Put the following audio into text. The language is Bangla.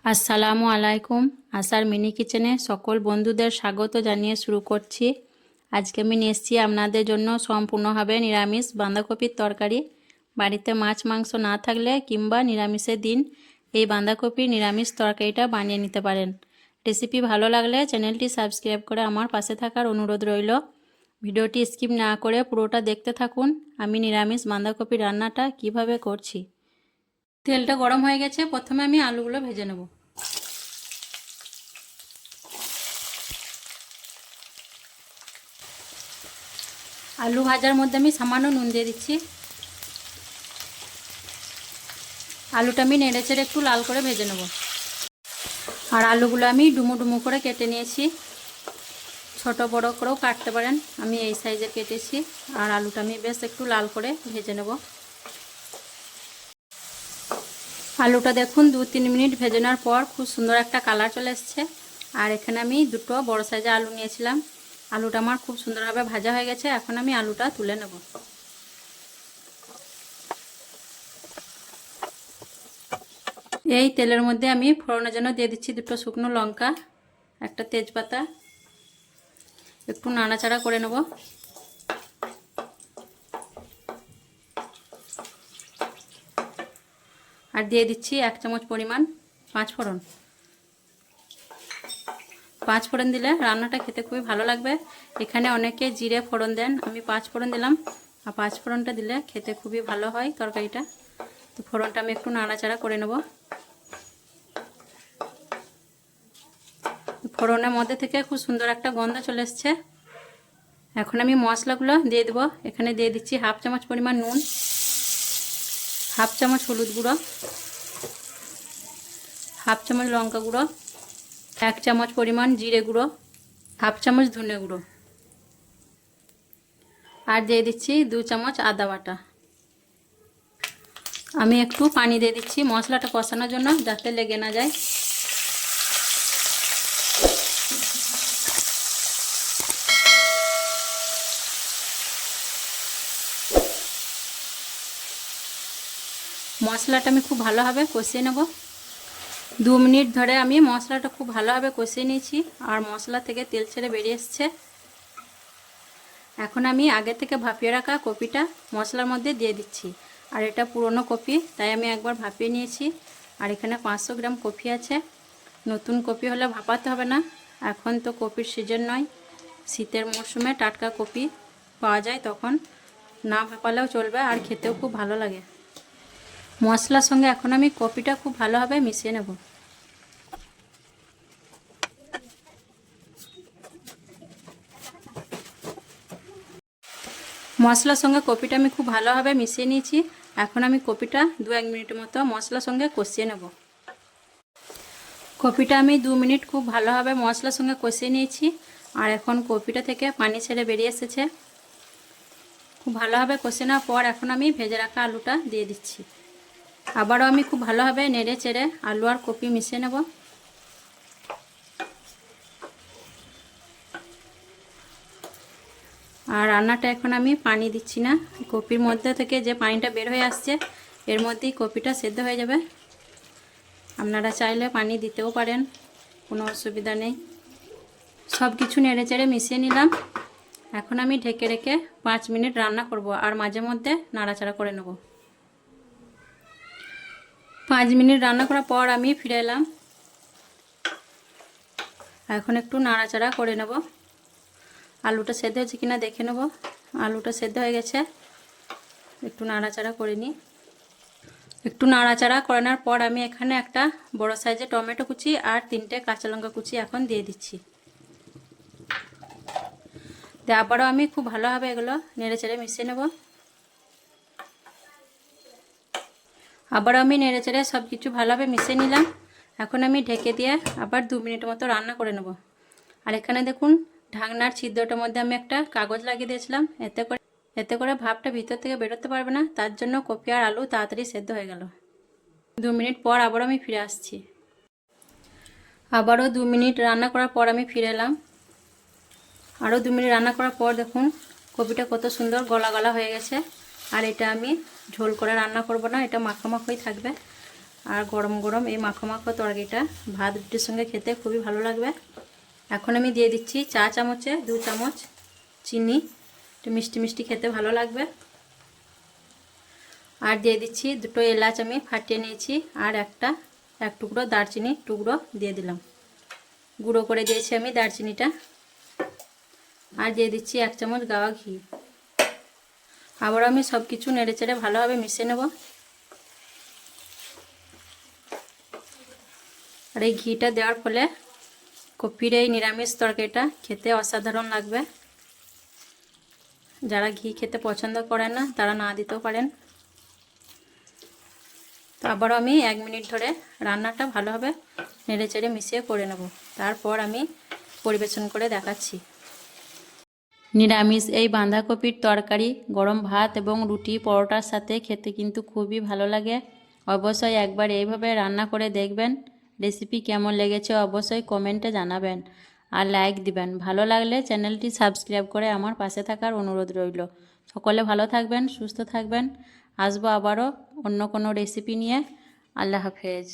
আসসালামু আলাইকুম। আশার মিনি কিচেনে সকল বন্ধুদের স্বাগত জানিয়ে শুরু করছি। আজকে আমি নিয়ে এসেছি আপনাদের জন্য সম্পূর্ণভাবে নিরামিষ বাঁধাকপির তরকারি। বাড়িতে মাছ মাংস না থাকলে কিংবা নিরামিষের দিন এই বাঁধাকপির নিরামিষ তরকারিটা বানিয়ে নিতে পারেন। রেসিপি ভালো লাগলে চ্যানেলটি সাবস্ক্রাইব করে আমার পাশে থাকার অনুরোধ রইল। ভিডিওটি স্কিপ না করে পুরোটা দেখতে থাকুন আমি নিরামিষ বাঁধাকপি রান্নাটা কিভাবে করছি। তেলটা গরম হয়ে গেছে, প্রথমে আমি আলুগুলো ভেজে নেব। আলু ভাজার মধ্যে আমি সামান্য নুন দিয়ে দিচ্ছি। আলুটা আমি নেড়ে চেড়ে একটু লাল করে ভেজে নেব। আর আলুগুলো আমি ডুমো ডুমো করে কেটে নিয়েছি, ছোট বড় করেও কাটতে পারেন, আমি এই সাইজে কেটেছি। আর আলুটা আমি বেশ একটু লাল করে ভেজে নেব। আলুটা দেখুন 2-3 মিনিট ভেজে নেওয়ার পর খুব সুন্দর একটা কালার চলে এসছে। আর এখানে আমি দুটো বড় সাইজের আলু নিয়েছিলাম। আলুটা আমার খুব সুন্দরভাবে ভাজা হয়ে গেছে, এখন আমি আলুটা তুলে নেব। এই তেলের মধ্যে আমি ফোড়নের জন্য দিয়ে দিচ্ছি দুটো শুকনো লঙ্কা, একটা তেজপাতা, একটু নাড়াচাড়া করে নেব। আর দিয়ে দিচ্ছি 1 চামচ পরিমাণ পাঁচফোড়ন। পাঁচফোড়ন দিলে রান্নাটা খেতে খুবই ভালো লাগবে। এখানে অনেকে জিরে ফোড়ন দেন, আমি পাঁচফোড়ন দিলাম। আর পাঁচফোড়নটা দিলে খেতে খুবই ভালো হয় তরকারিটা। তো ফোড়নটা আমি একটু নাড়াচাড়া করে নেব। ফোড়নের মধ্যে থেকে খুব সুন্দর একটা গন্ধ চলে এসছে। এখন আমি মশলাগুলো দিয়ে দেবো। এখানে দিয়ে দিচ্ছি 1/2 চামচ পরিমাণ নুন, 1/2 চামচ হলুদ গুঁড়ো, 1/2 চামচ লঙ্কা গুঁড়ো, 1 চামচ পরিমাণ জিরে গুঁড়ো, 1/2 চামচ ধনে গুঁড়ো, আর দিয়ে দিচ্ছি 2 চামচ আদা বাটা। আমি একটু পানি দিয়ে দিচ্ছি মশলাটা কষানোর জন্য, যাতে লেগে না যায়। মশলাটা আমি খুব ভালোভাবে কষিয়ে নেব। 2 মিনিট ধরে আমি মশলাটা খুব ভালোভাবে কষিয়ে নিয়েছি, আর মশলা থেকে তেল ছেড়ে বেরিয়ে এসছে। এখন আমি আগে থেকে ভাপিয়ে রাখা কপিটা মশলার মধ্যে দিয়ে দিচ্ছি। আর এটা পুরনো কপি, তাই আমি একবার ভাপিয়ে নিয়েছি। আর এখানে 500 গ্রাম কপি আছে। নতুন কপি হলে ভাপাতে হবে না, এখন তো কপির সিজন নয়, শীতের মরশুমে টাটকা কপি পাওয়া যায়, তখন না ভাপালেও চলবে, আর খেতেও খুব ভালো লাগে। মশলার সঙ্গে এখন আমি কপিটা খুব ভালোভাবে মিশিয়ে নেব। মশলার সঙ্গে কপিটা আমি খুব ভালোভাবে মিশিয়ে নিয়েছি। এখন আমি কপিটা 2-1 মিনিটের মতো মশলার সঙ্গে কষিয়ে নেব। কপিটা আমি 2 মিনিট খুব ভালোভাবে মশলার সঙ্গে কষিয়ে নিয়েছি। আর এখন কপিটা থেকে পানি ছেড়ে বেরিয়ে এসেছে। খুব ভালোভাবে কষে নেওয়ার পর এখন আমি ভেজে রাখা আলুটা দিয়ে দিচ্ছি। আবারও আমি খুব ভালোভাবে নেড়ে চেড়ে আলু আর কপি মিশিয়ে নেব। আর রান্নাটা এখন আমি পানি দিচ্ছি না, কপির মধ্যে থেকে যে পানিটা বের হয়ে আসছে এর মধ্যেই কপিটা সেদ্ধ হয়ে যাবে। আপনারা চাইলে পানি দিতেও পারেন, কোনো অসুবিধা নেই। সব কিছু নেড়ে চেড়ে মিশিয়ে নিলাম। এখন আমি ঢেকে রেখে 5 মিনিট রান্না করব, আর মাঝে মধ্যে নাড়াচাড়া করে নেব। 5 মিনিট রান্না করার পর আমি ফিরে এলাম। এখন একটু নাড়াচাড়া করে নেব। আলুটা সেদ্ধ হয়েছে কিনা দেখে নেব। আলুটা সেদ্ধ হয়ে গেছে, একটু নাড়াচাড়া করে নিই। একটু নাড়াচাড়া করে নেওয়ার পর আমি এখানে একটা বড় সাইজের টমেটো কুচি আর 3টে কাঁচা লঙ্কা কুচি এখন দিয়ে দিচ্ছি। আবারও আমি খুব ভালোভাবে এগুলো নেড়ে চেড়ে মিশিয়ে নেব। আবারও আমি নেড়ে চেড়ে সব কিছু ভালোভাবে মিশিয়ে নিলাম। এখন আমি ঢেকে দিয়ে আবার 2 মিনিটের মতো রান্না করে নেব। আর এখানে দেখুন ঢাকনার ছিদ্রটার মধ্যে আমি একটা কাগজ লাগিয়ে দিয়েছিলাম, এতে করে ভাপটা ভিতর থেকে বেরোতে পারবে না, তার জন্য কপি আর আলু তাড়াতাড়ি সেদ্ধ হয়ে গেল। 2 মিনিট পর আবারও আমি ফিরে আসছি। আবারও 2 মিনিট রান্না করার পর আমি ফিরে এলাম। আরও 2 মিনিট রান্না করার পর দেখুন কপিটা কত সুন্দর গলা গলা হয়ে গেছে। আর এটা আমি ঝোল করে রান্না করব না, এটা মাখামাখাই থাকবে। আর গরম গরম এই মাখো মাখো তরকারিটা ভাত রুটির সঙ্গে খেতে খুবই ভালো লাগবে। এখন আমি দিয়ে দিচ্ছি চা চামচে 2 চামচ চিনি, একটু মিষ্টি মিষ্টি খেতে ভালো লাগবে। আর দিয়ে দিচ্ছি 2টো এলাচ আমি ফাটিয়ে নিয়েছি, আর এক টুকরো দারচিনি টুকরো দিয়ে দিলাম, গুঁড়ো করে দিয়েছি আমি দারচিনিটা। আর দিয়ে দিচ্ছি 1 চামচ গাওয়া ঘি। আবার আমি সব কিছু নেড়ে চেড়ে ভালোভাবে মিশিয়ে নেব। আর এই ঘিটা দেওয়ার ফলে কপির এই নিরামিষ তরকারিটা খেতে অসাধারণ লাগবে। যারা ঘি খেতে পছন্দ করেন না তারা না দিতেও পারেন। তো আবারও আমি 1 মিনিট ধরে রান্নাটা ভালোভাবে নেড়ে চেড়ে মিশিয়ে করে নেব, তারপর আমি পরিবেশন করে দেখাচ্ছি। নিরামিষ এই বাঁধাকপির তরকারি গরম ভাত এবং রুটি পরোটার সাথে খেতে কিন্তু খুবই ভালো লাগে। অবশ্যই একবার এইভাবে রান্না করে দেখবেন। রেসিপি কেমন লেগেছে অবশ্যই কমেন্টে জানাবেন, আর লাইক দিবেন। ভালো লাগলে চ্যানেলটি সাবস্ক্রাইব করে আমার পাশে থাকার অনুরোধ রইল। সকলে ভালো থাকবেন, সুস্থ থাকবেন। আসবো আবারও অন্য কোনো রেসিপি নিয়ে। আল্লাহ হাফেজ।